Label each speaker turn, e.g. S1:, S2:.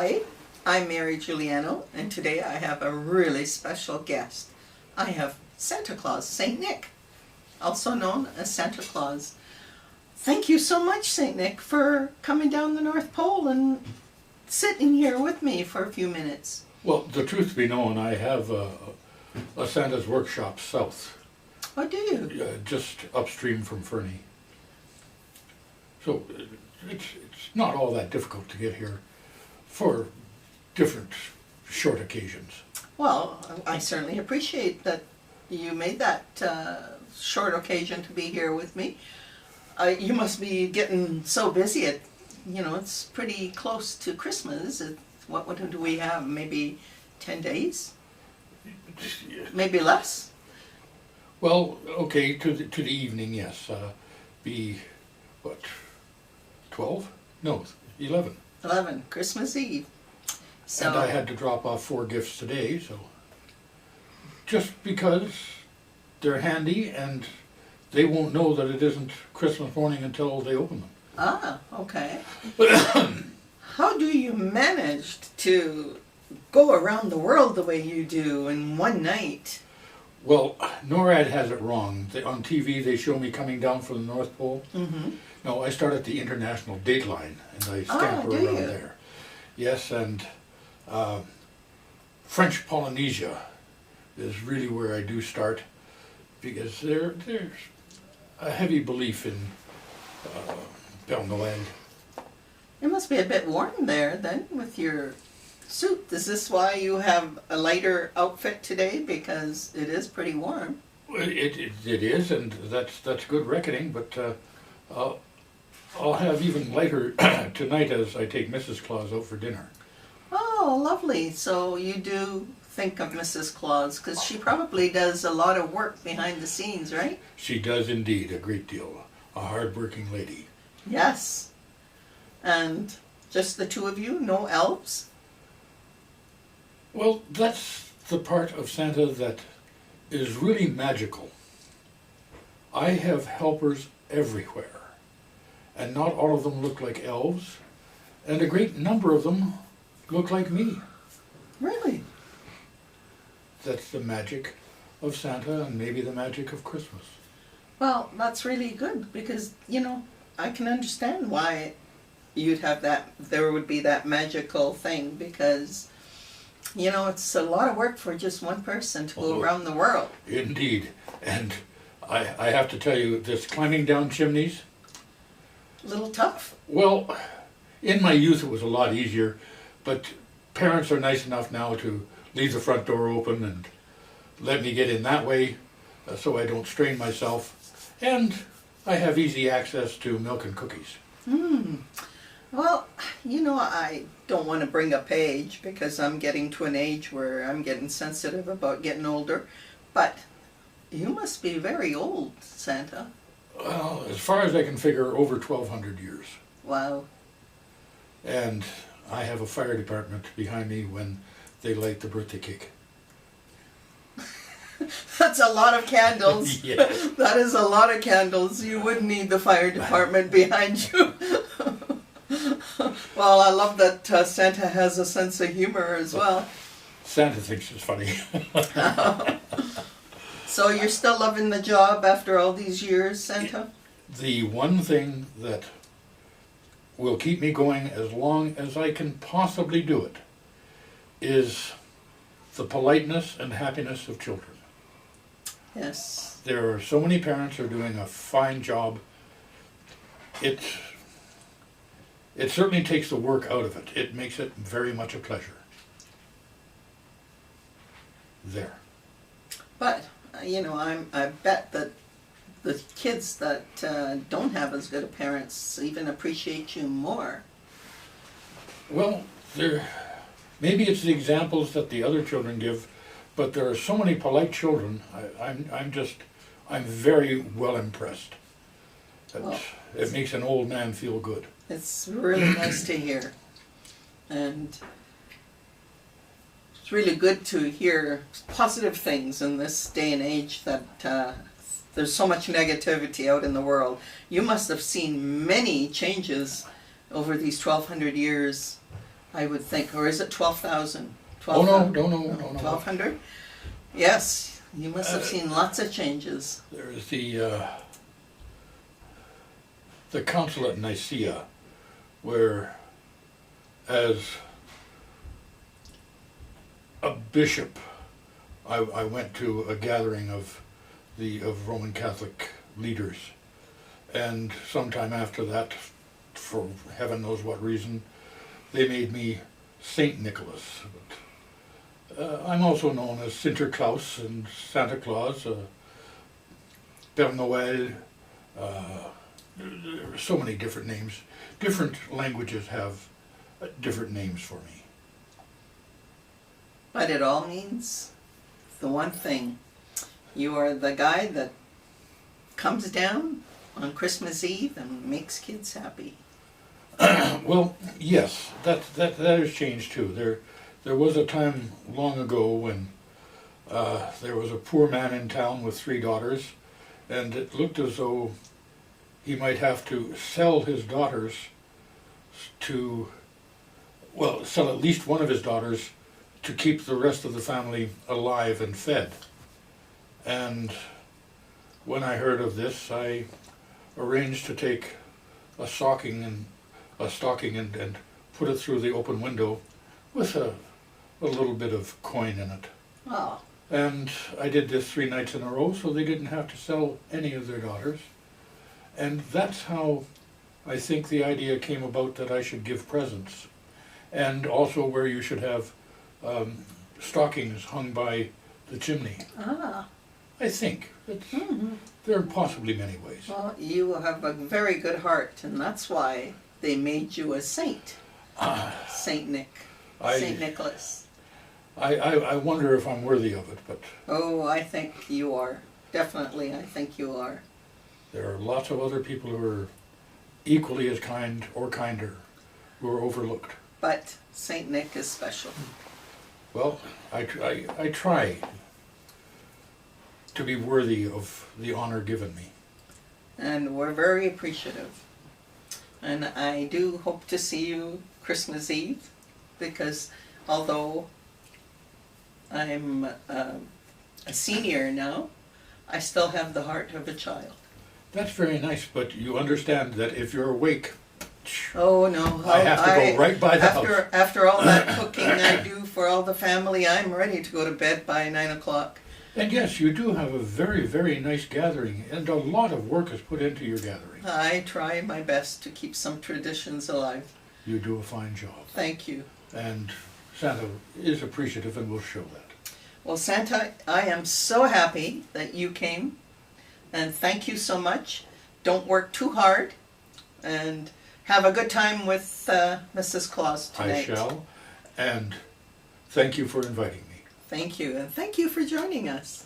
S1: Hi, I'm Mary Giuliano, and today I have a really special guest. I have Santa Claus, Saint Nick, also known as Santa Claus. Thank you so much, Saint Nick, for coming down the North Pole and sitting here with me for a few minutes.
S2: Well, the truth be known, I have a Santa's workshop south,
S1: Oh, do you?
S2: just upstream from Fernie. So it's not all that difficult to get here for different short occasions.
S1: Well, I certainly appreciate that you made that short occasion to be here with me. You must be getting so busy. It's pretty close to Christmas. What do we have? Maybe 10 days? Maybe less?
S2: Well, okay, to the evening, yes. Be, what, 12? No, 11.
S1: 11, Christmas Eve. So,
S2: And I had to drop off 4 gifts today, so just because they're handy and they won't know that it isn't Christmas morning until they open them.
S1: Ah, okay. How do you manage to go around the world the way you do in one night?
S2: Well, NORAD has it wrong. On TV they show me coming down from the North Pole.
S1: Mm-hmm.
S2: No, I start at the international date line and I scamper
S1: do
S2: around
S1: you?
S2: there. Yes, and French Polynesia is really where I do start because there's a heavy belief in Père Noël.
S1: It must be a bit warm there then with your suit. Is this why you have a lighter outfit today? Because it is pretty warm.
S2: It is, and that's good reckoning, but I'll have even lighter tonight as I take Mrs. Claus out for dinner.
S1: Oh, lovely. So you do think of Mrs. Claus, because she probably does a lot of work behind the scenes, right?
S2: She does indeed, a great deal. A hard-working lady.
S1: Yes. And just the two of you, no elves?
S2: Well, that's the part of Santa that is really magical. I have helpers everywhere, and not all of them look like elves, and a great number of them look like me.
S1: Really?
S2: That's the magic of Santa and maybe the magic of Christmas.
S1: Well, that's really good because, I can understand why you'd have that, there would be that magical thing because, it's a lot of work for just one person to go around the world.
S2: Indeed. And I have to tell you, this climbing down chimneys,
S1: A little tough.
S2: well, in my youth it was a lot easier, but parents are nice enough now to leave the front door open and let me get in that way so I don't strain myself. And I have easy access to milk and cookies.
S1: Well, I don't want to bring up age because I'm getting to an age where I'm getting sensitive about getting older, but you must be very old, Santa.
S2: Well, as far as I can figure, over 1,200 years.
S1: Wow.
S2: And I have a fire department behind me when they light the birthday cake.
S1: That's a lot of candles.
S2: Yes.
S1: That is a lot of candles. You would need the fire department behind you. Well, I love that Santa has a sense of humor as well.
S2: Santa thinks it's funny.
S1: So you're still loving the job after all these years, Santa?
S2: The one thing that will keep me going as long as I can possibly do it is the politeness and happiness of children.
S1: Yes.
S2: There are so many parents who are doing a fine job. It certainly takes the work out of it. It makes it very much a pleasure. There.
S1: But, I bet that the kids that don't have as good a parents even appreciate you more.
S2: Well, maybe it's the examples that the other children give, but there are so many polite children. I'm very well impressed.
S1: Well,
S2: It makes an old man feel good.
S1: It's really nice to hear. And it's really good to hear positive things in this day and age that there's so much negativity out in the world. You must have seen many changes over these 1,200 years I would think, or is it 12,000?
S2: Oh, no, no.
S1: 1,200? Yes, you must have seen lots of changes.
S2: There's the council at Nicaea, where as a bishop, I went to a gathering of Roman Catholic leaders, and sometime after that, for heaven knows what reason, they made me Saint Nicholas. But, I'm also known as Sinterklaas and Santa Claus, Père Noël. There are so many different names. Different languages have different names for me.
S1: But it all means the one thing. You are the guy that comes down on Christmas Eve and makes kids happy.
S2: Well, yes, that has changed too. There was a time long ago when there was a poor man in town with 3 daughters, and it looked as though he might have to sell his daughters to, well, sell at least one of his daughters to keep the rest of the family alive and fed. And when I heard of this, I arranged to take a stocking and put it through the open window with a little bit of coin in it.
S1: Oh.
S2: And I did this 3 nights in a row, so they didn't have to sell any of their daughters. And that's how I think the idea came about that I should give presents. And also where you should have stockings hung by the chimney.
S1: Ah.
S2: I think. There are possibly many ways.
S1: Well, you have a very good heart, and that's why they made you a saint. Saint Nicholas.
S2: I wonder if I'm worthy of it, but
S1: Oh, I think you are. Definitely, I think you are.
S2: there are lots of other people who are equally as kind or kinder who are overlooked.
S1: But Saint Nick is special.
S2: Well, I try to be worthy of the honor given me.
S1: And we're very appreciative. And I do hope to see you Christmas Eve, because although I'm a senior now, I still have the heart of a child.
S2: That's very nice, but you understand that if you're awake,
S1: Oh no,
S2: I have to go right by the house.
S1: After all that cooking I do for all the family, I'm ready to go to bed by 9 o'clock.
S2: And yes, you do have a very, very nice gathering, and a lot of work is put into your gathering.
S1: I try my best to keep some traditions alive.
S2: You do a fine job.
S1: Thank you.
S2: And Santa is appreciative and will show that.
S1: Well, Santa, I am so happy that you came, and thank you so much. Don't work too hard, and have a good time with Mrs. Claus tonight.
S2: I shall, and thank you for inviting me.
S1: Thank you, and thank you for joining us.